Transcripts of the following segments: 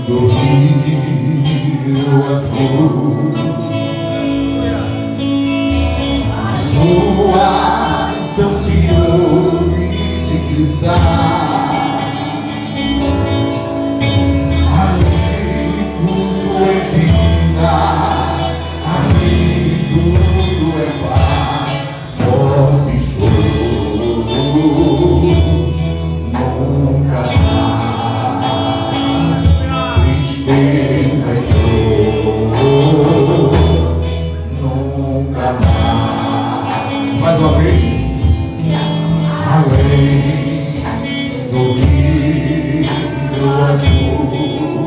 do rio azul, suas são de ouro e de cristal. Ali tudo é vida, ali tudo é paz, morte e choro nunca mais, tristeza e dor nunca mais. Mais uma vez, além do rio azul,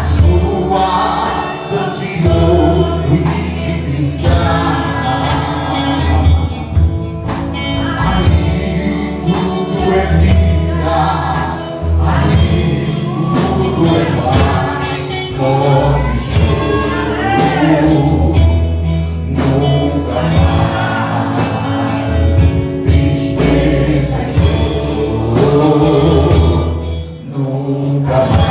suas são de ouro e de cristal. Ali tudo é vida, ali tudo é paz, morte e choro nunca mais, tristeza e dor nunca mais.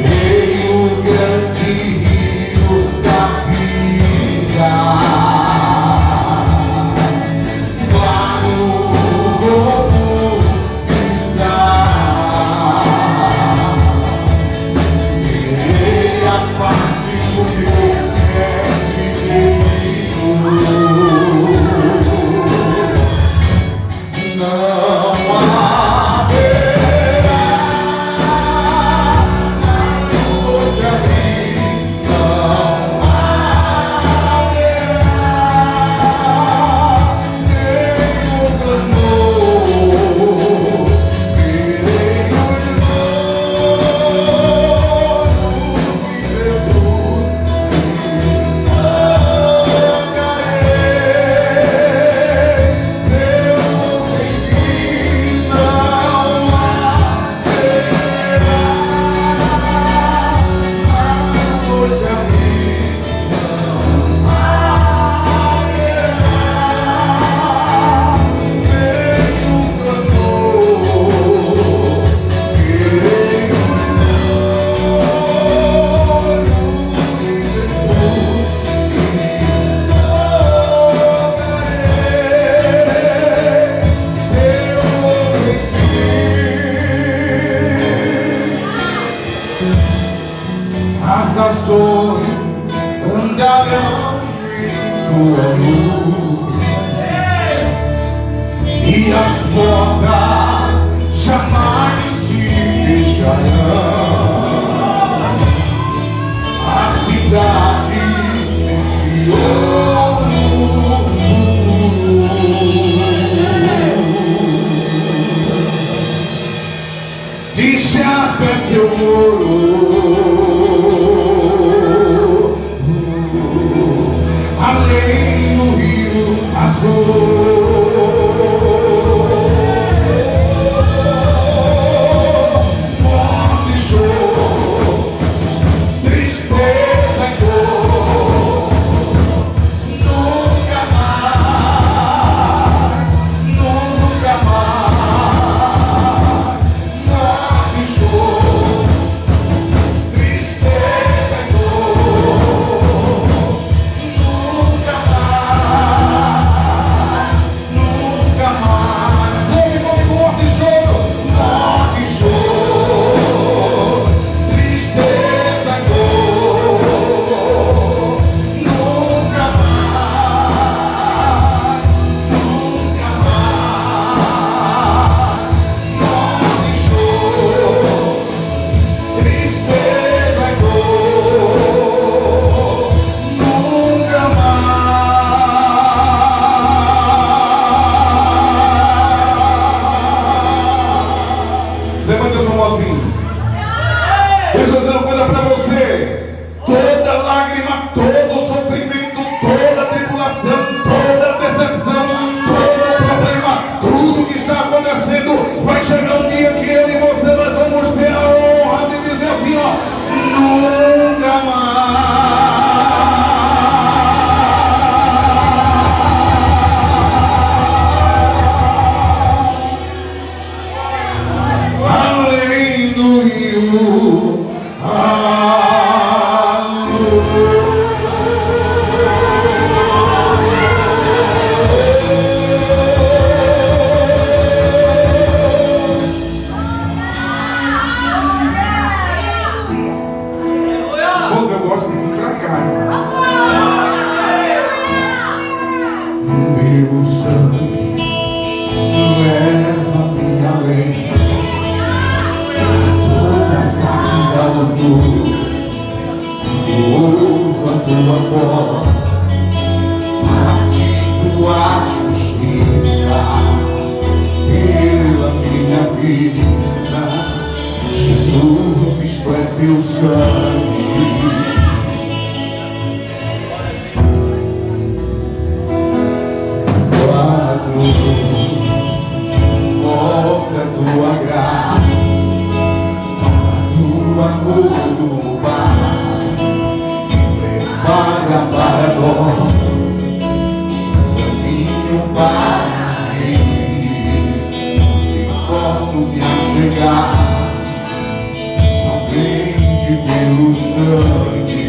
Virei o grande rio da vida, lá no novo cristal. Virei a face do meu mestre querido. Não haverá mais noite ali, não haverá nenhum clamor. Virei os olhos de Jesus e invocarei seu nome sem fim. Não haverá mais noite ali, não haverá nenhum clamor. Virei os olhos de Jesus e invocarei seu nome sem fim. As nações andarão em sua luz e as portas jamais se fecharão. A cidade de ouro de jaspe seu muro, além do rio azul. Morte e choro, tristeza e dor nunca mais, nunca mais. Morte e choro, tristeza e dor nunca mais. Mostra tua graça, fala tua amor do Pai, prepara para nós caminho para mim, onde posso me achegar, somente pelo sangue.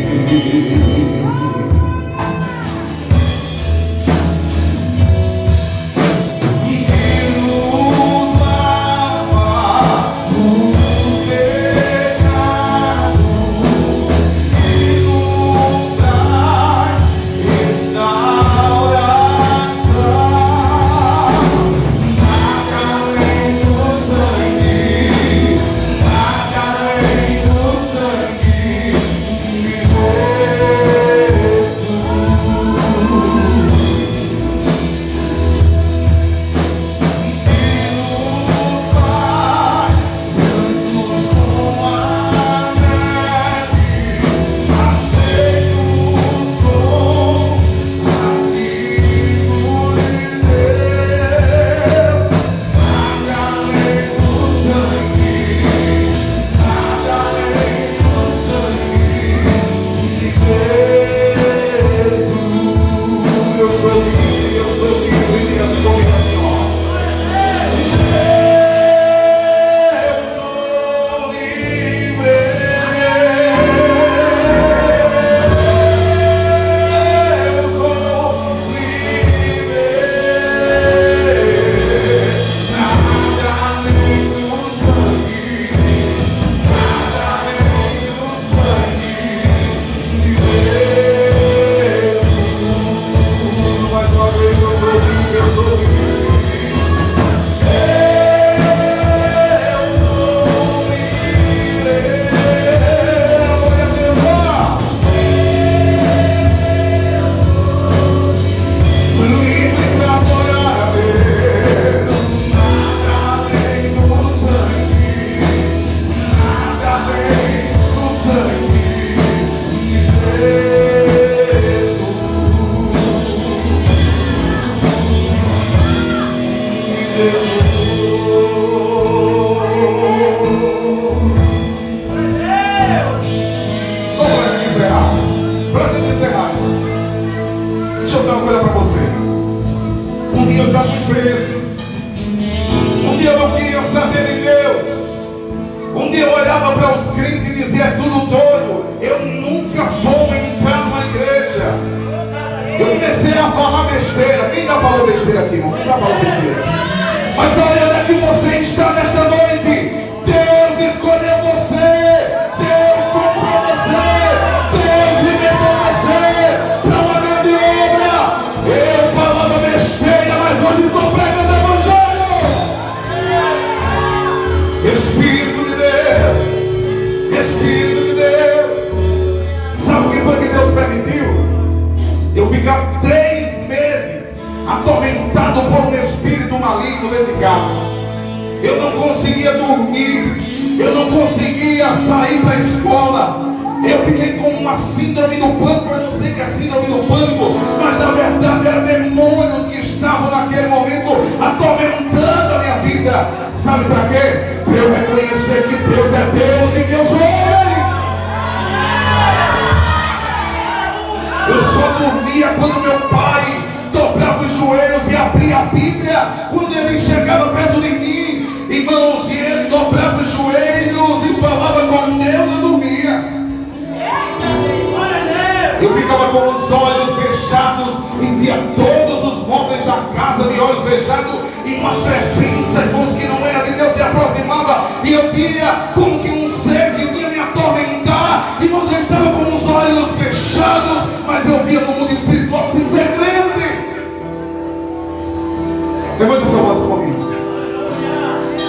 Levanta essa voz comigo.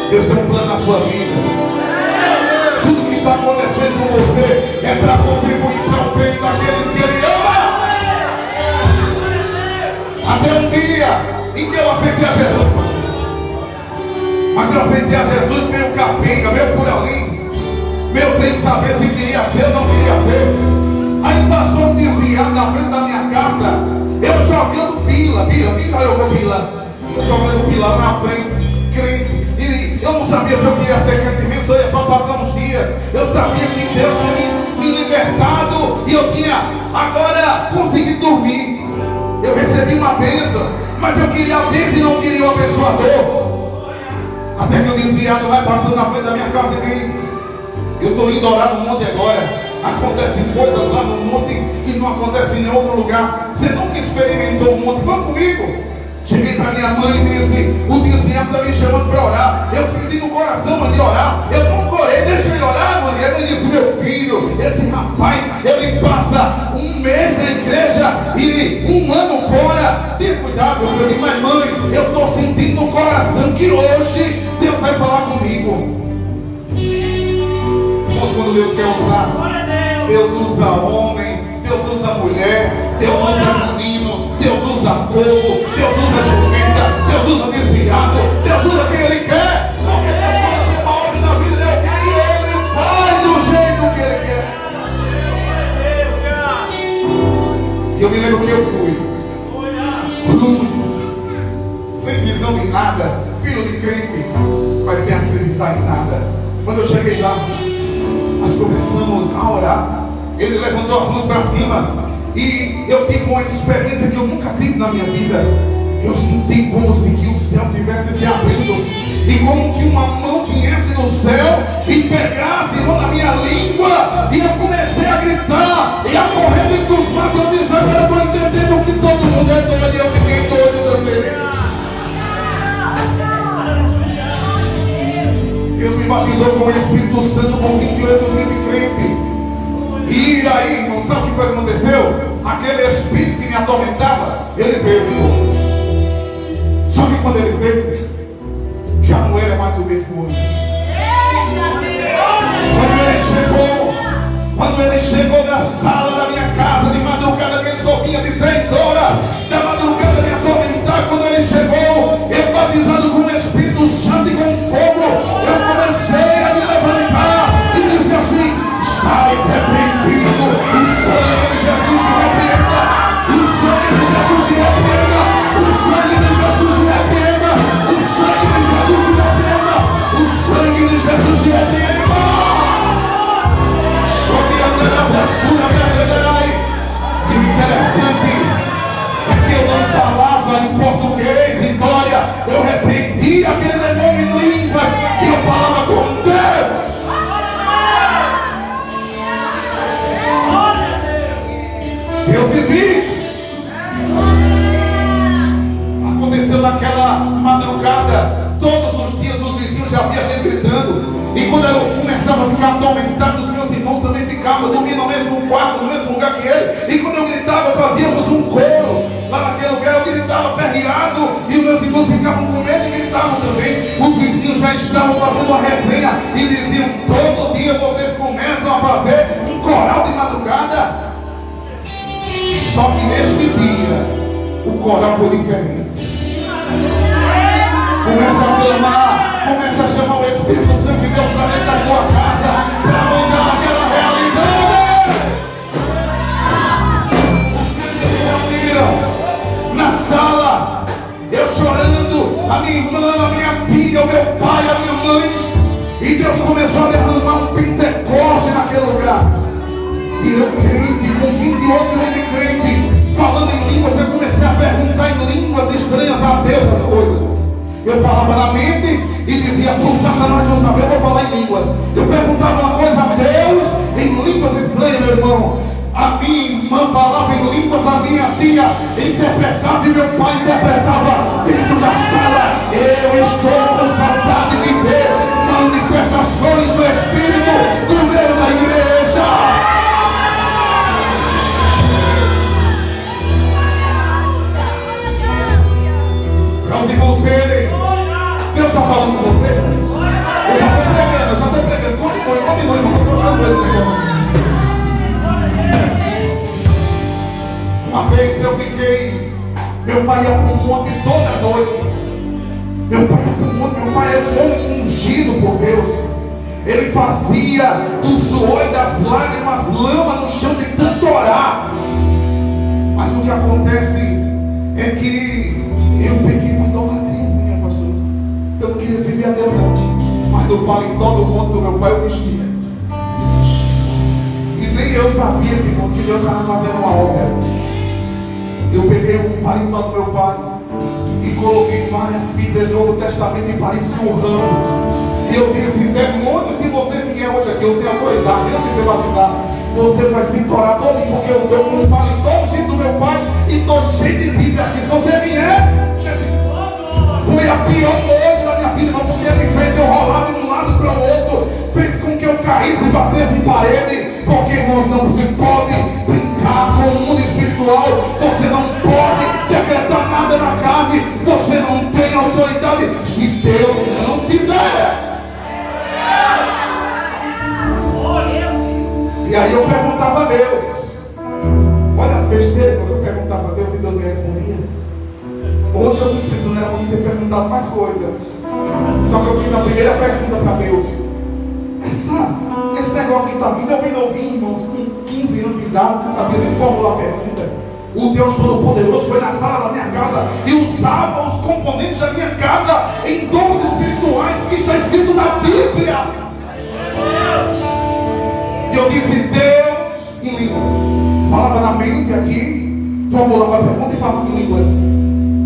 Deus tem um plano na sua vida. Tudo que está acontecendo com você é para contribuir para o bem daqueles que Ele ama. Até um dia em que eu aceitei a Jesus, pastor. Mas eu aceitei a Jesus meio capenga, meio por ali. meu sem saber se queria ser ou não queria ser. Aí passou um desviado na frente da minha casa, eu jogando pila, quem jogou pila? Eu jogando pila lá na frente, crente, e eu não sabia se eu queria ser crente mesmo, se eu ia só passar uns dias. Eu sabia que Deus tinha me libertado e eu tinha agora conseguido dormir. Eu recebi uma bênção, mas eu queria a bênção e não queria o abençoador. Até que o desviado vai passando na frente da minha casa e diz: eu estou indo orar no monte agora. Acontecem coisas lá no monte que não acontecem em nenhum outro lugar. Você nunca experimentou o monte? Vamos comigo. Cheguei para minha mãe e disse: o desviado está me chamando para orar. Eu senti no coração, mãe, de orar. Eu não corei, deixa ele orar, mãe. Ela me disse: meu filho, esse rapaz, ele passa um mês na igreja e um ano fora. Tenha cuidado, meu filho. Mas mãe, eu estou sentindo no coração que hoje Deus vai falar comigo. Irmãos, quando Deus quer usar, Deus usa homem, Deus usa mulher, Deus usa menino, Deus usa povo, Deus usa jumenta, Deus usa desviado, Deus usa quem Ele quer. Porque Deus fala que uma obra na vida dele e Ele faz do jeito que Ele quer. E eu me lembro que eu fui cru, sem visão de nada, filho de crente, mas sem acreditar em nada. Quando eu cheguei lá, nós começamos a orar. Ele levantou as mãos para cima e eu tive uma experiência que eu nunca tive na minha vida. Eu senti como se que o céu tivesse se abrindo e como que uma mão viesse do céu e pegasse na minha língua, e eu comecei a gritar e a correr dentro dos matos. Eu disse: agora eu estou entendendo que todo mundo é doido, e eu fiquei doido também. Deus me batizou com o Espírito Santo com 28 anos de crente. E aí, não sabe o que foi que aconteceu? Aquele espírito que me atormentava, ele veio de novo. Só que quando ele veio, já não era mais o mesmo antes. Quando ele chegou na sala da minha casa de madrugada, que ele só vinha de 3 horas da madrugada me atormentar. Quando ele chegou, eu batizado com o Espírito Santo e com fogo, eu comecei a me levantar e disse assim: estás repreendido, o sangue de Jesus te repreenda, o sangue de Jesus te repreenda, o sangue de Jesus te repreenda, o sangue de Jesus te repreenda, o sangue de Jesus te repreenda. Sobre a travessura verdadeira. E o interessante é que eu não falava em português, Vitória. Eu repreendia aquele demônio em línguas e eu falava com Deus. Deus existe. Aconteceu naquela madrugada, todos os dias os vizinhos já via gente gritando. E quando eu começava a ficar atormentado, os meus irmãos também ficavam dormindo no mesmo quarto, no mesmo lugar que ele. E quando eu gritava, fazíamos um coro lá naquele lugar. Eu gritava perreado e os meus irmãos ficavam com medo e gritavam também. Os vizinhos já estavam fazendo uma resenha e diziam: todo dia vocês começam a fazer um coral de madrugada. Só que neste dia o coral foi diferente. Começa a clamar, começa a chamar o Espírito Santo de Deus para dentro da tua casa, para mudar aquela realidade. Os filhos se reuniram na sala, eu chorando, a minha irmã, a minha tia, o meu pai, a minha mãe, e Deus começou a derramar um Pentecoste naquele lugar. E eu crente, com 28 anos de crente, falando em línguas, eu comecei a perguntar em línguas estranhas a Deus as coisas. Eu falava na mente e dizia: para o Satanás não saber, eu vou falar em línguas. Eu perguntava uma coisa a Deus em línguas estranhas, meu irmão. A minha irmã falava em línguas, a minha tia interpretava e meu pai interpretava dentro da sala. Eu estou com saudade de ver manifestações do Espírito no meio da igreja. Para os irmãos verem, Deus está falando com você. Eu já estou pregando. Continue, irmão. Eu estou falando esse negócio. Uma vez eu fiquei, meu pai ia para um monte toda noite. Meu pai ia para um monte, meu pai é um homem ungido por Deus. Ele fazia do suor e das lágrimas lama no chão de tanto orar. Mas o que acontece é que eu peguei uma idolatriazinha, pastor. Eu não queria servir a Deus não, mas o paletó do monte do meu pai eu vestia. E nem eu sabia, irmãos, que Deus estava fazendo uma obra. Eu peguei um paletó do meu pai e coloquei várias Bíblias do Novo Testamento e parecia um ramo. E eu disse: demônio, se você vier hoje aqui, eu sem autoridade, eu não ser batizado, você vai se torar todo, porque eu estou com um paletó do meu pai e estou cheio de Bíblia aqui. Se você vier, foi a pior noite da minha vida, irmão, porque ele fez eu rolar de um lado para o outro, fez com que eu caísse e batesse em parede. Porque, irmãos, não se pode brincar com o mundo espiritual. Você não pode decretar nada na carne. Você não tem autoridade se Deus não te der. E aí eu perguntava a Deus, olha as besteiras que eu perguntava a Deus e Deus me respondia. Hoje eu fui pensando, era para me ter perguntado mais coisa. Só que eu fiz a primeira pergunta para Deus. Esse negócio que está vindo, eu bem novinho, irmãos, com 15 anos de idade, não sabia nem formular a pergunta. O Deus Todo-Poderoso foi na sala da minha casa e usava os componentes da minha casa em dons espirituais que está escrito na Bíblia. E eu disse: Deus, em línguas. Falava na mente aqui, formulava a pergunta e falava em línguas.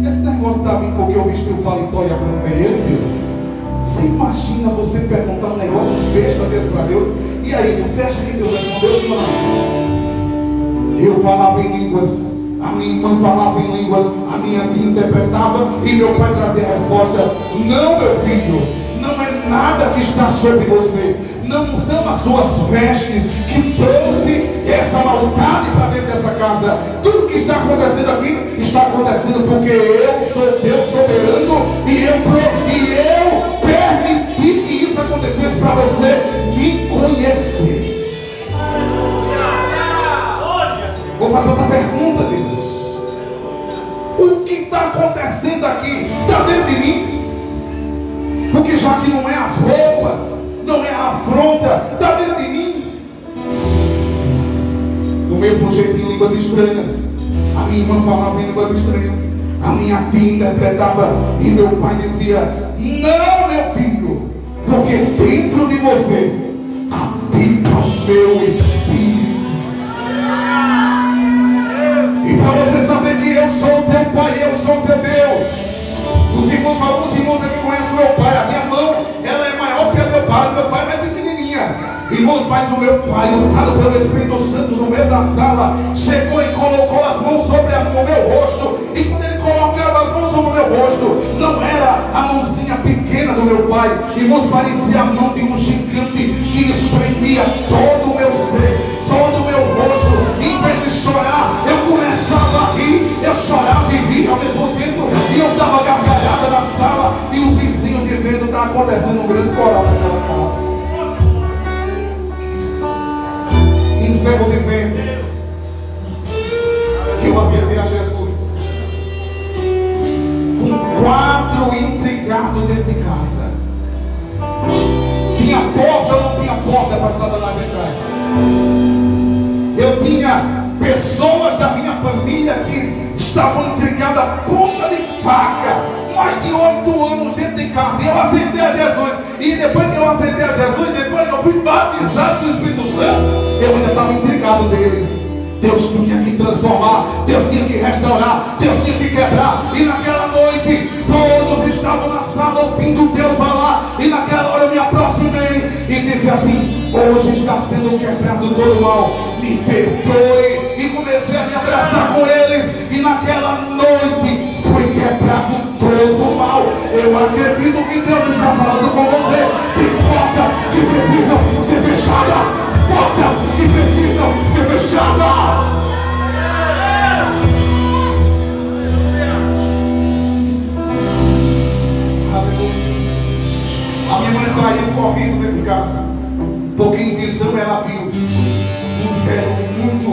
Esse negócio está vindo porque eu vesti o paletó e a fronteira, Deus. Você imagina você perguntar um negócio besta desse para Deus? E aí, você acha que Deus respondeu sim ou não? Eu falava em línguas, a minha irmã falava em línguas, a minha tia interpretava e meu pai trazia a resposta: não, meu filho, não é nada que está sobre você. Não são as suas vestes que trouxe essa maldade para dentro dessa casa. Tudo que está acontecendo aqui está acontecendo porque eu sou Deus soberano e eu permiti que isso acontecesse para você me conhecer. Vou fazer outra pergunta, Deus. O que está acontecendo aqui está dentro de mim? Porque já que não é as roupas, não é a afronta, está dentro de mim. Do mesmo jeito, em línguas estranhas, a minha irmã falava em línguas estranhas, a minha tia interpretava e meu pai dizia: não, meu filho, porque dentro de você habita o meu espírito. E para você saber que eu sou teu pai, eu sou teu Deus. Alguns irmãos aqui conhecem o meu pai. A minha mão, ela é maior que a meu pai. Meu pai é mais pequenininha. Irmãos, mas o meu pai, usado pelo Espírito Santo no meio da sala, chegou e colocou as mãos sobre o meu rosto. E quando ele colocava as mãos sobre o meu rosto, não era a mãozinha pequena do meu pai. Irmãos, parecia a mão de um gigante que espremia todo o meu ser, todo o meu rosto. Em vez de chorar, eu começava a rir. Eu chorava e ria ao mesmo tempo. E eu dava gargalhada na sala. E os vizinhos dizendo: está acontecendo um grande coral naquela casa. Encerro dizendo que eu aceitei a Jesus com 4 intrigados dentro de casa. Tinha porta ou não tinha porta para Satanás entrar? Eu tinha pessoas da minha família que estavam intrigadas a ponta de faca, mais de 8 anos dentro de casa. E eu aceitei a Jesus. E depois que eu aceitei a Jesus, depois que eu fui batizado do Espírito Santo, eu ainda estava intrigado deles. Deus tinha que transformar, Deus tinha que restaurar, Deus tinha que quebrar. E naquela noite todos estavam na sala ouvindo Deus falar. E naquela hora eu me aproximei e disse assim: hoje está sendo quebrado todo o mal, me perdoe. E comecei a me abraçar com eles. E naquela noite foi quebrado todo o mal. Eu acredito que Deus está falando com você. Que portas que precisam ser fechadas, portas que precisam ser fechadas. Aleluia. A minha mãe saiu correndo dentro de casa, porque em visão ela viu um velho muito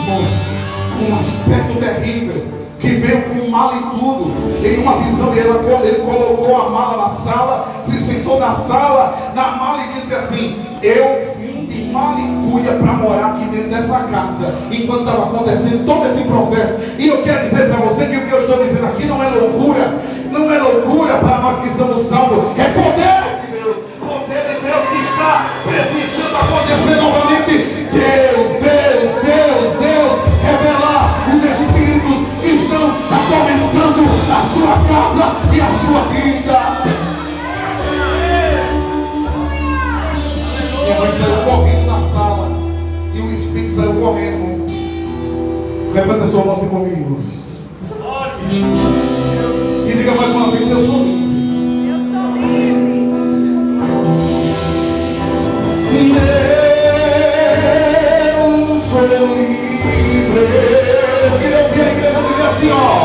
moço, com umas terrível, que veio com mal e tudo. Em uma visão ele colocou a mala na sala, se sentou na sala, na mala e disse assim: eu vim de Malicuia para morar aqui dentro dessa casa. Enquanto estava acontecendo todo esse processo. E eu quero dizer para você que o que eu estou dizendo aqui não é loucura. Não é loucura para nós que somos salvos. É poder de Deus. Poder de Deus que está precisando acontecer novamente. Deus, revelar os espíritos que estão atormentando a sua casa e a sua vida. Minha mãe saiu correndo na sala e o espírito saiu correndo. Levanta sua mão assim comigo e diga mais uma vez: eu sou livre. Eu sou livre. Eu sou livre. E eu vi a igreja dizer assim, ó: